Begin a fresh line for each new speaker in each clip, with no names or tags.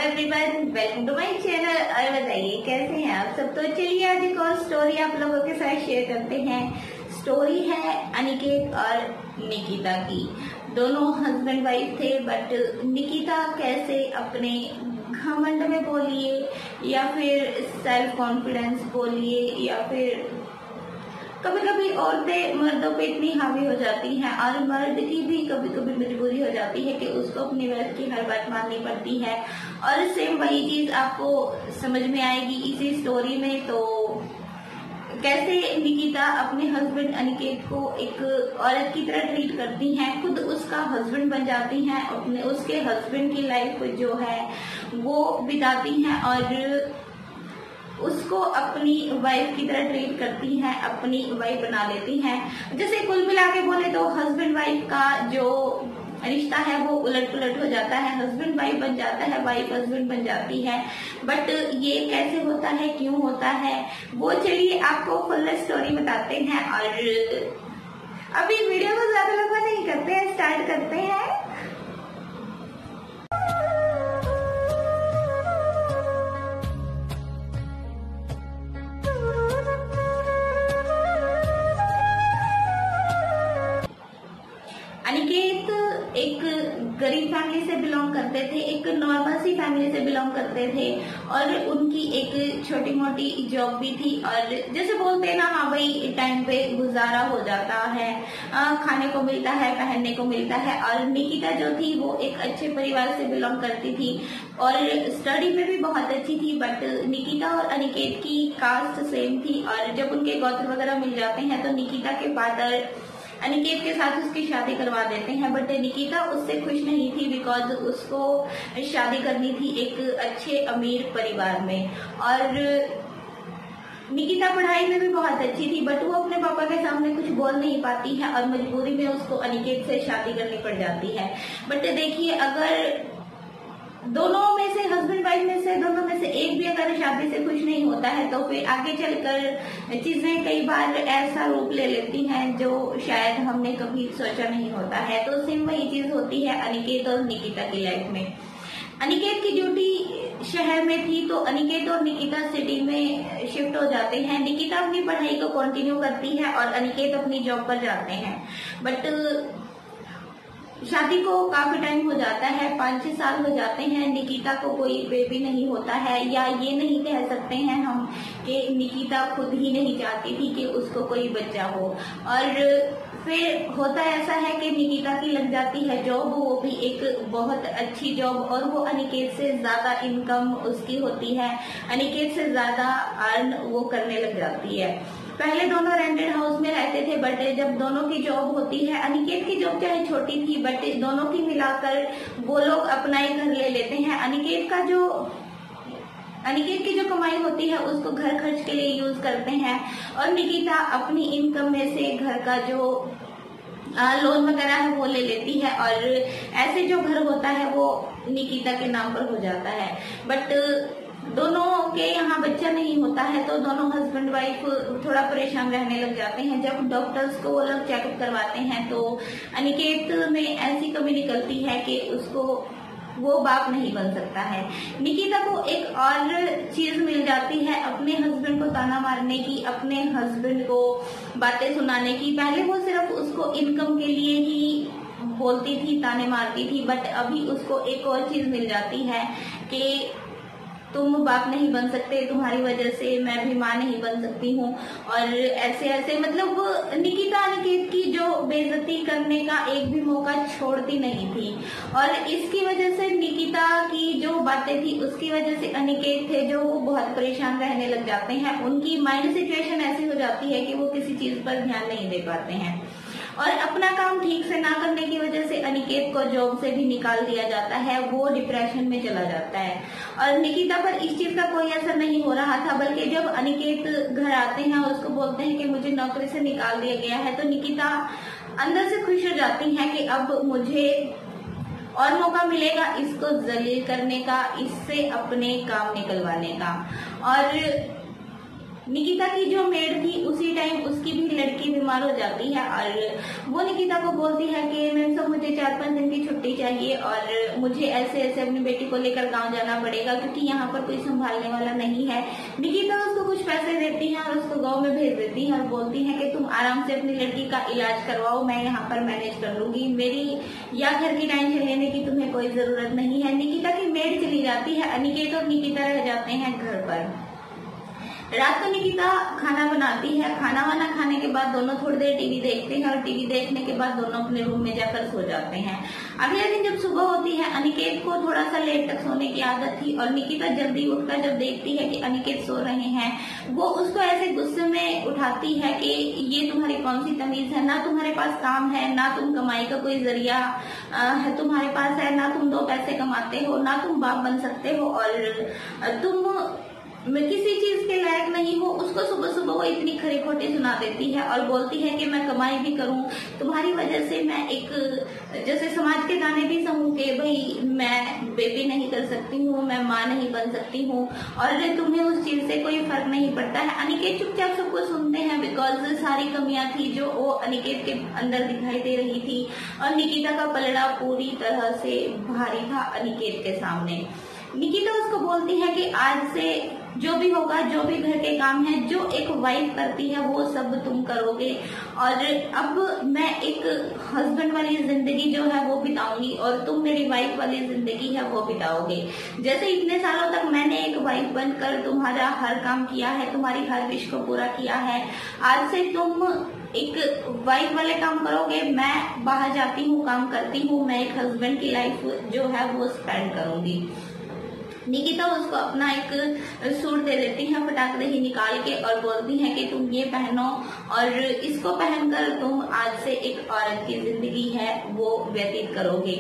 Everyone, welcome to my channel. और बताइए कैसे हैं आप सब। तो चलिए आज एक और स्टोरी आप लोगों के साथ शेयर करते हैं। स्टोरी है अनिकेत और निकिता की। दोनों हस्बैंड वाइफ थे, बट निकिता कैसे अपने घमंड में बोलिए या फिर सेल्फ कॉन्फिडेंस बोलिए या फिर कभी कभी औरतें मर्दों पे इतनी हावी हो जाती हैं और मर्द की भी कभी कभी मजबूरी हो जाती है कि उसको अपनी वाइफ की हर बात माननी पड़ती है। और सेम वही चीज आपको समझ में आएगी इसी स्टोरी में। तो कैसे निकिता अपने हस्बैंड अनिकेत को एक औरत की तरह ट्रीट करती हैं, खुद उसका हस्बैंड बन जाती हैं, अपने उसके हस्बैंड की लाइफ जो है वो बिताती हैं और उसको अपनी वाइफ की तरह ट्रीट करती हैं, अपनी वाइफ बना लेती हैं। जैसे कुल मिला के बोले तो हस्बैंड वाइफ का जो रिश्ता है वो उलट पुलट हो जाता है। हस्बैंड वाइफ बन जाता है, वाइफ हस्बैंड बन जाती है। बट ये कैसे होता है, क्यों होता है, वो चलिए आपको फुल स्टोरी बताते हैं। और अभी वीडियो को ज्यादा लंबा नहीं करते हैं, स्टार्ट करते हैं। अनिकेत एक गरीब फैमिली से बिलोंग करते थे, एक नॉर्मल सी फैमिली से बिलोंग करते थे और उनकी एक छोटी मोटी जॉब भी थी। और जैसे बोलते हैं ना, हाँ भाई टाइम पे गुजारा हो जाता है, खाने को मिलता है, पहनने को मिलता है। और निकिता जो थी वो एक अच्छे परिवार से बिलोंग करती थी और स्टडी में भी बहुत अच्छी थी। बट निकिता और अनिकेत की कास्ट सेम थी और जब उनके गोत्र वगैरह मिल जाते हैं तो निकिता के फादर अनिकेत के साथ उसकी शादी करवा देते हैं। बट निकिता उससे खुश नहीं थी बिकॉज उसको शादी करनी थी एक अच्छे अमीर परिवार में। और निकिता पढ़ाई में भी बहुत अच्छी थी, बट वो अपने पापा के सामने कुछ बोल नहीं पाती है और मजबूरी में उसको अनिकेत से शादी करनी पड़ जाती है। बट देखिए, अगर दोनों में से हस्बैंड वाइफ में से दोनों में से एक भी अगर शादी से खुश नहीं होता है तो फिर आगे चलकर चीजें कई बार ऐसा रूप ले लेती हैं जो शायद हमने कभी सोचा नहीं होता है। तो सेम वही चीज होती है अनिकेत और निकिता की लाइफ में। अनिकेत की ड्यूटी शहर में थी तो अनिकेत और निकिता सिटी में शिफ्ट हो जाते हैं। निकिता अपनी पढ़ाई को कंटिन्यू करती है और अनिकेत अपनी जॉब पर जाते हैं। बट शादी को काफी टाइम हो जाता है, 5-6 साल हो जाते हैं। निकिता को कोई बेबी नहीं होता है, या ये नहीं कह सकते हैं हम कि निकिता खुद ही नहीं चाहती थी कि उसको कोई बच्चा हो। और फिर होता ऐसा है कि निकिता की लग जाती है जॉब, वो भी एक बहुत अच्छी जॉब, और वो अनिकेत से ज्यादा इनकम उसकी होती है, अनिकेत से ज्यादा अर्न वो करने लग जाती है। पहले दोनों रेंटेड हाउस में रहते थे, बट जब दोनों की जॉब होती है, अनिकेत की जॉब चाहे छोटी थी बट दोनों की मिलाकर वो लोग अपना ही घर ले लेते हैं। अनिकेत की जो कमाई होती है उसको घर खर्च के लिए यूज करते हैं और निकिता अपनी इनकम में से घर का जो लोन वगैरह है वो ले लेती है और ऐसे जो घर होता है वो निकिता के नाम पर हो जाता है। बट दोनों के यहाँ बच्चा नहीं होता है तो दोनों हस्बैंड वाइफ थोड़ा परेशान रहने लग जाते हैं। जब डॉक्टर्स को वो लोग चेकअप करवाते हैं तो अनिकेत में ऐसी कमी निकलती है कि उसको वो बाप नहीं बन सकता है। निकिता को एक और चीज मिल जाती है अपने हस्बैंड को ताना मारने की, अपने हस्बैंड को बातें सुनाने की। पहले वो सिर्फ उसको इनकम के लिए ही बोलती थी, ताने मारती थी, बट अभी उसको एक और चीज मिल जाती है कि तुम बाप नहीं बन सकते, तुम्हारी वजह से मैं भी माँ नहीं बन सकती हूँ। और ऐसे ऐसे मतलब निकिता अनिकेत की जो बेइज्जती करने का एक भी मौका छोड़ती नहीं थी। और इसकी वजह से निकिता की जो बातें थी उसकी वजह से अनिकेत थे जो वो बहुत परेशान रहने लग जाते हैं। उनकी माइंड सिचुएशन ऐसी हो जाती है कि वो किसी चीज पर ध्यान नहीं दे पाते हैं और अपना काम ठीक से ना करने की वजह से अनिकेत को जॉब से भी निकाल दिया जाता है। वो डिप्रेशन में चला जाता है और निकिता पर इस चीज का कोई असर नहीं हो रहा था, बल्कि जब अनिकेत घर आते हैं और उसको बोलते हैं कि मुझे नौकरी से निकाल दिया गया है तो निकिता अंदर से खुश हो जाती है कि अब मुझे और मौका मिलेगा इसको जलील करने का, इससे अपने काम निकलवाने का। और निकिता की जो मेड थी उसी टाइम उसकी भी लड़की बीमार हो जाती है और वो निकिता को बोलती है कि मैम सब मुझे 4-5 दिन की छुट्टी चाहिए और मुझे ऐसे ऐसे अपनी बेटी को लेकर गांव जाना पड़ेगा क्योंकि यहाँ पर कोई संभालने वाला नहीं है। निकिता उसको कुछ पैसे देती है और उसको गाँव में भेज देती है और बोलती है कि तुम आराम से अपनी लड़की का इलाज करवाओ, मैं यहाँ पर मैनेज कर लूंगी, मेरी या घर की टेंशन लेने की तुम्हें कोई जरूरत नहीं है। निकिता की मेड चली जाती है, अनिकेत और निकिता रह जाते हैं घर पर। रात को निकिता खाना बनाती है, खाना वाना खाने के बाद दोनों थोड़ी देर टीवी देखते हैं और टीवी देखने के बाद दोनों अपने रूम में जाकर सो जाते हैं। अगले दिन जब सुबह होती है, अनिकेत को थोड़ा सा लेट तक सोने की आदत थी और निकिता जल्दी उठकर जब देखती है कि अनिकेत सो रहे हैं, वो उसको ऐसे गुस्से में उठाती है कि ये तुम्हारी कौन सी तमीज है, ना तुम्हारे पास काम है, ना तुम कमाई का कोई जरिया है तुम्हारे पास है, ना तुम 2 पैसे कमाते हो, ना तुम बाप बन सकते हो और तुम किसी चीज के लायक नहीं हो। उसको सुबह सुबह वो इतनी खरी खोटी सुना देती है और बोलती है कि मैं कमाई भी करूं, तुम्हारी वजह से मैं एक जैसे समाज के गाने भी सहूं कि भाई मैं बेबी नहीं कर सकती हूँ, मैं माँ नहीं बन सकती हूँ और तुम्हें उस चीज से कोई फर्क नहीं पड़ता है। अनिकेत चुपचाप सबको सुनते हैं बिकॉज सारी कमियां थी जो वो अनिकेत के अंदर दिखाई दे रही थी और निकिता का पलड़ा पूरी तरह से भारी था अनिकेत के सामने। निकिता उसको बोलती है कि आज से जो भी होगा, जो भी घर के काम है, जो एक वाइफ करती है वो सब तुम करोगे और अब मैं एक हस्बैंड वाली जिंदगी जो है वो बिताऊंगी और तुम मेरी वाइफ वाली जिंदगी है वो बिताओगे। जैसे इतने सालों तक मैंने एक वाइफ बनकर तुम्हारा हर काम किया है, तुम्हारी हर विश को पूरा किया है, आज से तुम एक वाइफ वाले काम करोगे, मैं बाहर जाती हूँ, काम करती हूँ, मैं एक हस्बैंड की लाइफ जो है वो स्पेंड करूंगी। निकिता उसको अपना एक सूट दे देती है फटाक से ही निकाल के और बोलती है कि तुम ये पहनो और इसको पहनकर तुम आज से एक औरत की जिंदगी है वो व्यतीत करोगे।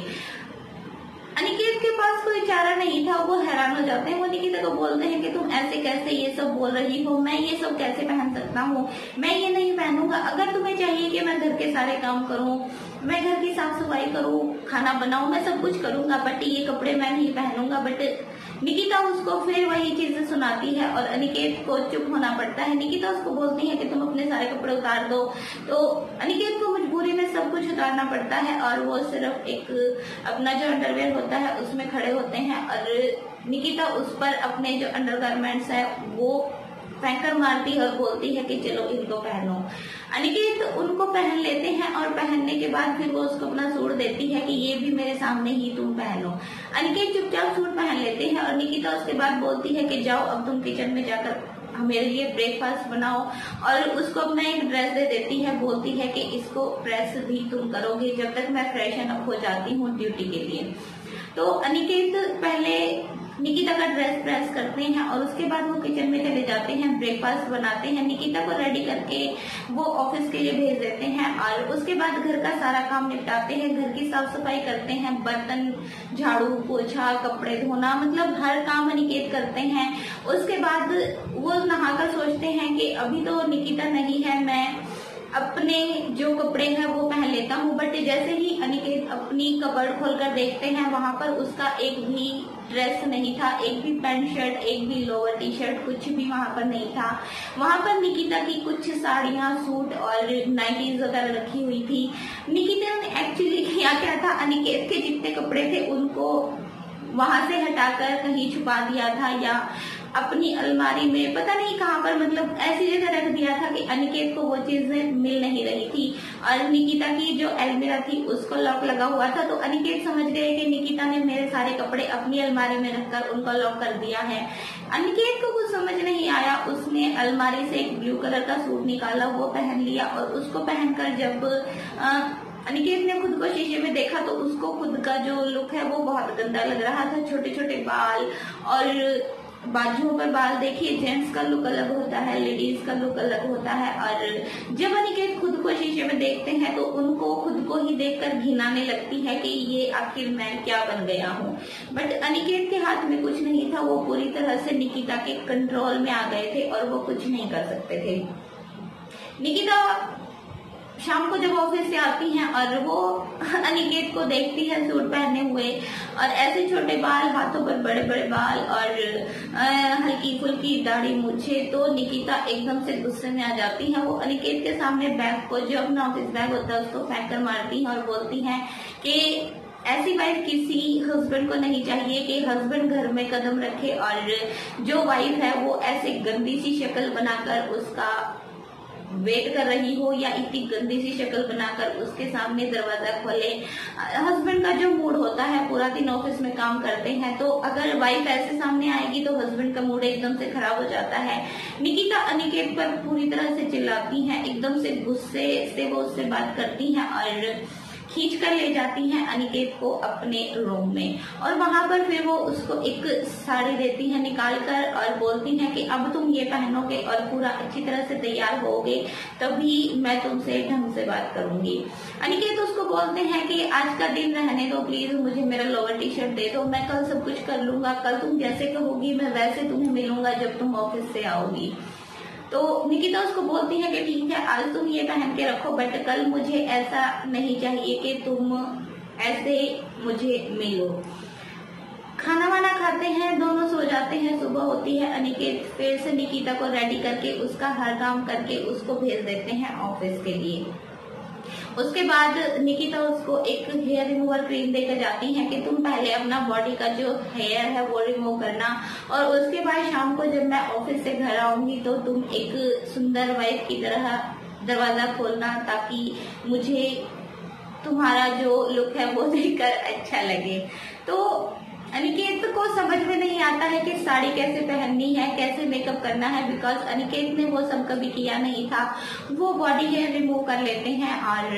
अनिकेत के पास कोई चारा नहीं था, वो हैरान हो जाते हैं। वो निकिता को बोलते हैं कि तुम ऐसे कैसे ये सब बोल रही हो, मैं ये सब कैसे पहन सकता हूँ, मैं ये नहीं पहनूंगा। अगर तुम्हें चाहिए कि मैं घर के सारे काम करूँ, मैं घर की साफ सफाई करूँ, खाना बनाऊं, मैं सब कुछ करूंगा, बट ये कपड़े मैं नहीं पहनूंगा। बट निकिता उसको फिर वही चीजें सुनाती है और अनिकेत को चुप होना पड़ता है। निकिता उसको बोलती है कि तुम अपने सारे कपड़े उतार दो, तो अनिकेत को मजबूरी में सब कुछ उतारना पड़ता है और वो सिर्फ एक अपना जो अंडरवेयर होता है उसमें खड़े होते हैं और निकिता उस पर अपने जो अंडरगारमेंट्स है वो फेंकर मारती है और बोलती है कि चलो इनको पहनो। अनिकेत उनको पहन लेते हैं और पहनने के बाद फिर वो उसको अपना सूट देती है कि ये भी मेरे सामने ही तुम पहनो। अनिकेत चुपचाप सूट पहन लेते हैं और निकिता उसके बाद बोलती है कि जाओ अब तुम किचन में जाकर मेरे लिए ब्रेकफास्ट बनाओ और उसको अपना एक ड्रेस दे देती है, बोलती है कि इसको प्रेस भी तुम करोगे जब तक मैं फ्रेशन अप हो जाती हूँ ड्यूटी के लिए। तो अनिकेत पहले निकिता का ड्रेस प्रेस करते हैं और उसके बाद वो किचन में चले जाते हैं, ब्रेकफास्ट बनाते हैं, निकिता को रेडी करके वो ऑफिस के लिए भेज देते हैं और उसके बाद घर का सारा काम निपटाते हैं, घर की साफ सफाई करते हैं, बर्तन झाड़ू पोछा कपड़े धोना मतलब हर काम अनिकेत करते हैं। उसके बाद वो नहाकर सोचते हैं कि अभी तो निकिता नहीं है, मैं अपने जो कपड़े हैं वो पहन लेता हूँ। बट जैसे ही अनिकेत अपनी कबर्ड खोलकर देखते हैं वहां पर उसका एक भी ड्रेस नहीं था, एक भी पैंट शर्ट, एक भी लोअर टी शर्ट, कुछ भी वहां पर नहीं था। वहां पर निकिता की कुछ साड़ियां, सूट और नाइटीज वगैरह रखी हुई थी। निकिता ने एक्चुअली किया क्या था, अनिकेत के जितने कपड़े थे उनको वहां से हटाकर कहीं छुपा दिया था या अपनी अलमारी में पता नहीं कहाँ पर मतलब ऐसी जगह रख दिया था कि अनिकेत को वो चीजें मिल नहीं रही थी। और निकिता की जो अलमीरा थी उसको लॉक लगा हुआ था, तो अनिकेत समझ गए कि निकिता ने मेरे सारे कपड़े अपनी अलमारी में रखकर उनको लॉक कर दिया है। अनिकेत को कुछ समझ नहीं आया, उसने अलमारी से एक ब्लू कलर का सूट निकाला, वो पहन लिया और उसको पहनकर जब अनिकेत ने खुद को शीशे में देखा तो उसको खुद का जो लुक है वो बहुत गंदा लग रहा था। छोटे छोटे बाल और बाजुओं पर बाल, देखिए जेंट्स का लुक अलग होता है, लेडीज का लुक अलग होता है। और जब अनिकेत खुद को शीशे में देखते हैं तो उनको खुद को ही देखकर घिनाने लगती है कि ये आखिर मैं क्या बन गया हूँ। बट अनिकेत के हाथ में कुछ नहीं था, वो पूरी तरह से निकिता के कंट्रोल में आ गए थे और वो कुछ नहीं कर सकते थे। निकिता शाम को जब ऑफिस से आती हैं और वो अनिकेत को देखती है सूट पहने हुए और ऐसे छोटे बाल, हाथों पर बड़े बड़े बाल और हल्की फुल्की दाढ़ी मूछे, तो निकिता एकदम से गुस्से में आ जाती है। वो अनिकेत के सामने बैग को, जो अपना ऑफिस बैग होता है, उसको फेंक कर मारती है और बोलती है कि ऐसी वाइफ किसी हस्बैंड को नहीं चाहिए कि हस्बैंड घर में कदम रखे और जो वाइफ है वो ऐसे गंदी सी शक्ल बनाकर उसका वेट कर रही हो या इतनी गंदी सी शक्ल बनाकर उसके सामने दरवाजा खोले। हस्बैंड का जो मूड होता है, पूरा दिन ऑफिस में काम करते हैं, तो अगर वाइफ ऐसे सामने आएगी तो हस्बैंड का मूड एकदम से खराब हो जाता है। निकिता अनिकेत पर पूरी तरह से चिल्लाती है, एकदम से गुस्से से वो उससे बात करती है और खींच कर ले जाती हैं अनिकेत को अपने रूम में और वहां पर फिर वो उसको एक साड़ी देती है निकाल कर और बोलती हैं कि अब तुम ये पहनोगे और पूरा अच्छी तरह से तैयार होगे तभी मैं तुमसे ढंग से बात करूंगी। अनिकेत उसको बोलते हैं कि आज का दिन रहने दो प्लीज, मुझे मेरा लोअर टी शर्ट दे दो, मैं कल सब कुछ कर लूंगा, कल तुम जैसे कहोगी मैं वैसे तुम्हें मिलूंगा जब तुम ऑफिस से आओगी। तो निकिता उसको बोलती है कि ठीक है आज तुम ये पहन के रखो, बट कल मुझे ऐसा नहीं चाहिए कि तुम ऐसे मुझे मिलो। खाना वाना खाते हैं, दोनों सो जाते हैं। सुबह होती है, अनिकेत फिर से निकिता को रेडी करके उसका हर काम करके उसको भेज देते हैं ऑफिस के लिए। उसके बाद निकिता उसको एक हेयर रिमूवर क्रीम देकर जाती है कि तुम पहले अपना बॉडी का जो हेयर है वो रिमूव करना और उसके बाद शाम को जब मैं ऑफिस से घर आऊंगी तो तुम एक सुंदर वाइफ की तरह दरवाजा खोलना ताकि मुझे तुम्हारा जो लुक है वो देखकर अच्छा लगे। तो अनिकेत को समझ में नहीं आता है कि साड़ी कैसे पहननी है, कैसे मेकअप करना है, बिकॉज अनिकेत ने वो सब कभी किया नहीं था। वो बॉडी हेयर रिमूव कर लेते हैं और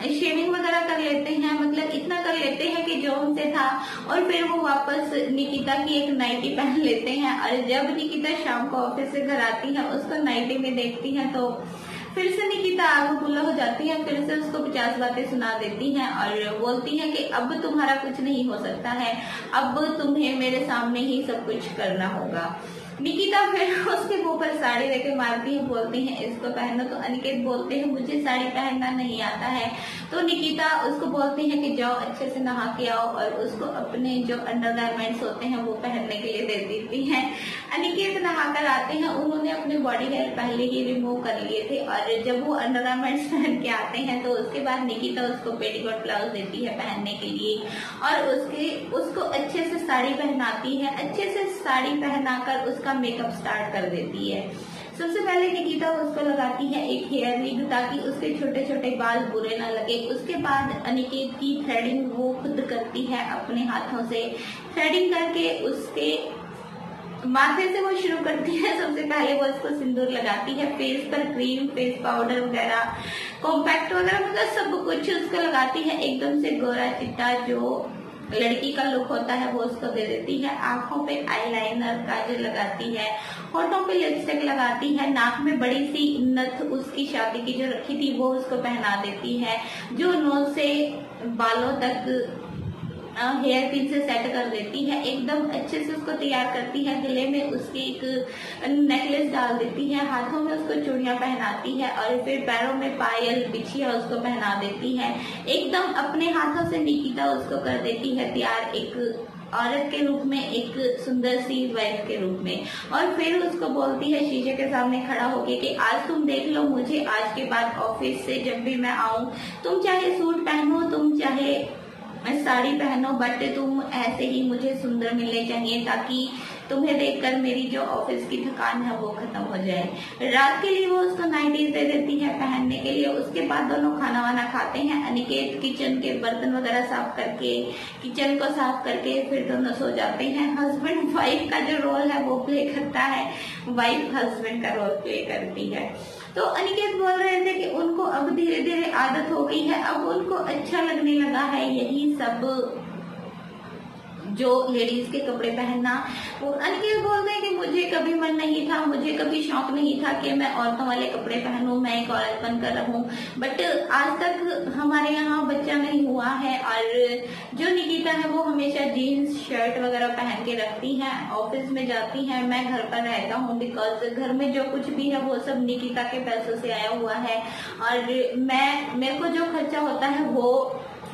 शेविंग वगैरह कर लेते हैं, मतलब इतना कर लेते हैं कि जो उनसे था, और फिर वो वापस निकिता की एक नाइटी पहन लेते हैं और जब निकिता शाम को ऑफिस से घर आती है उसको नाइटी में देखती है तो फिर से निकिता आग बुला हो जाती है, फिर से उसको 50 बातें सुना देती हैं और बोलती है कि अब तुम्हारा कुछ नहीं हो सकता है, अब तुम्हें मेरे सामने ही सब कुछ करना होगा। निकिता फिर उसके मुंह पर साड़ी लेके मारती है, बोलती है इसको पहनो। तो अनिकेत बोलते हैं मुझे साड़ी पहनना नहीं आता है। तो निकिता उसको बोलती है कि जाओ अच्छे से नहा के आओ और उसको अपने जो अंडरगारमेंट्स होते हैं वो पहनने के लिए दे देती हैं। अनिकेत नहाकर आते हैं, उन्होंने अपने बॉडी हेयर पहले ही रिमूव कर लिए थे और जब वो अंडरगारमेंट्स पहन के आते हैं तो उसके बाद निकिता उसको पेटीकोट ब्लाउज देती है पहनने के लिए और उसको अच्छे से साड़ी पहनाती है। अच्छे से साड़ी पहनाकर उसका मेकअप स्टार्ट कर देती है। सबसे पहले निकिता उसको लगाती है एक हेयर विग ताकि उसके छोटे छोटे बाल बुरे ना लगे। उसके बाद अनिकेत की थ्रेडिंग वो खुद करती है अपने हाथों से। थ्रेडिंग करके उसके माथे से वो शुरू करती है। सबसे पहले वो उसको सिंदूर लगाती है, फेस पर क्रीम, फेस पाउडर वगैरह, कॉम्पैक्ट वगैरह, मतलब सब कुछ उसको लगाती है। एकदम से गोरा चिट्टा जो लड़की का लुक होता है वो उसको दे देती है। आंखों पे आईलाइनर, काजल लगाती है, होठों पे लिपस्टिक लगाती है, नाक में बड़ी सी नथ उसकी शादी की जो रखी थी वो उसको पहना देती है, जो नोज से बालों तक हेयर पिन से सेट कर देती है। एकदम अच्छे से उसको तैयार करती है। गले में उसकी एक नेकलेस डाल देती है, हाथों में उसको चूड़ियां पहनाती है और फिर पैरों में पायल, बिछिया उसको पहना देती है। एकदम अपने हाथों से निकिता उसको कर देती है तैयार एक औरत के रूप में, एक सुंदर सी वाइफ के रूप में। और फिर उसको बोलती है शीशे के सामने खड़ा होके कि आज तुम देख लो मुझे, आज के बाद ऑफिस से जब भी मैं आऊं तुम चाहे सूट पहनो, तुम चाहे साड़ी पहनो, बट तुम ऐसे ही मुझे सुंदर मिलने चाहिए ताकि तुम्हें देखकर मेरी जो ऑफिस की थकान है वो खत्म हो जाए। रात के लिए वो उसको नाइटीज दे देती है पहनने के लिए। उसके बाद दोनों खाना वाना खाते हैं। अनिकेत किचन के बर्तन वगैरह साफ करके, किचन को साफ करके फिर दोनों सो जाते हैं। हस्बैंड वाइफ का जो रोल है वो प्ले करता है, वाइफ हस्बैंड का रोल प्ले करती है। तो अनिकेत बोल रहे थे कि उनको अब धीरे धीरे आदत हो गई है, अब उनको अच्छा लगने लगा है यही सब जो लेडीज के कपड़े पहनना। वो अनिकेत बोलते हैं कि मुझे कभी मन नहीं था, मुझे कभी शौक नहीं था कि मैं औरतों वाले कपड़े पहनूं, मैं एक औरत बनकर रहूं, बट आज तक हमारे यहाँ बच्चा नहीं हुआ है और जो निकिता है वो हमेशा जीन्स शर्ट वगैरह पहन के रखती हैं, ऑफिस में जाती हैं, मैं घर पर रहता हूँ बिकॉज घर में जो कुछ भी है वो सब निकिता के पैसों से आया हुआ है और मेरे को जो खर्चा होता है वो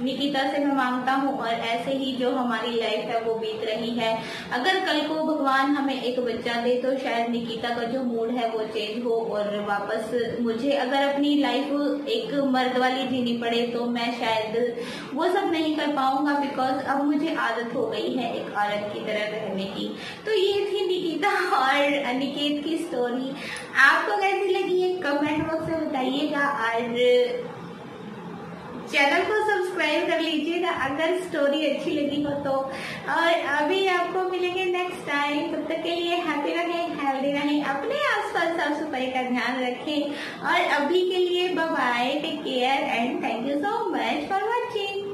निकिता से मैं मांगता हूँ और ऐसे ही जो हमारी लाइफ है वो बीत रही है। अगर कल को भगवान हमें एक बच्चा दे तो शायद निकिता का जो मूड है वो चेंज हो और वापस मुझे अगर अपनी लाइफ एक मर्द वाली जीनी पड़े तो मैं शायद वो सब नहीं कर पाऊंगा बिकॉज अब मुझे आदत हो गई है एक औरत की तरह रहने की। तो ये थी निकिता और अनिकेत की स्टोरी। आपको कैसी लगी है कमेंट बॉक्स में बताइएगा और चैनल को सब्सक्राइब कर लीजिएगा अगर स्टोरी अच्छी लगी हो तो। और अभी आपको मिलेंगे नेक्स्ट टाइम, तब तक के लिए हैप्पी रहें, हेल्दी रहें, अपने आसपास साफ सफाई का ध्यान रखें और अभी के लिए bye bye, take care and thank you so much for watching.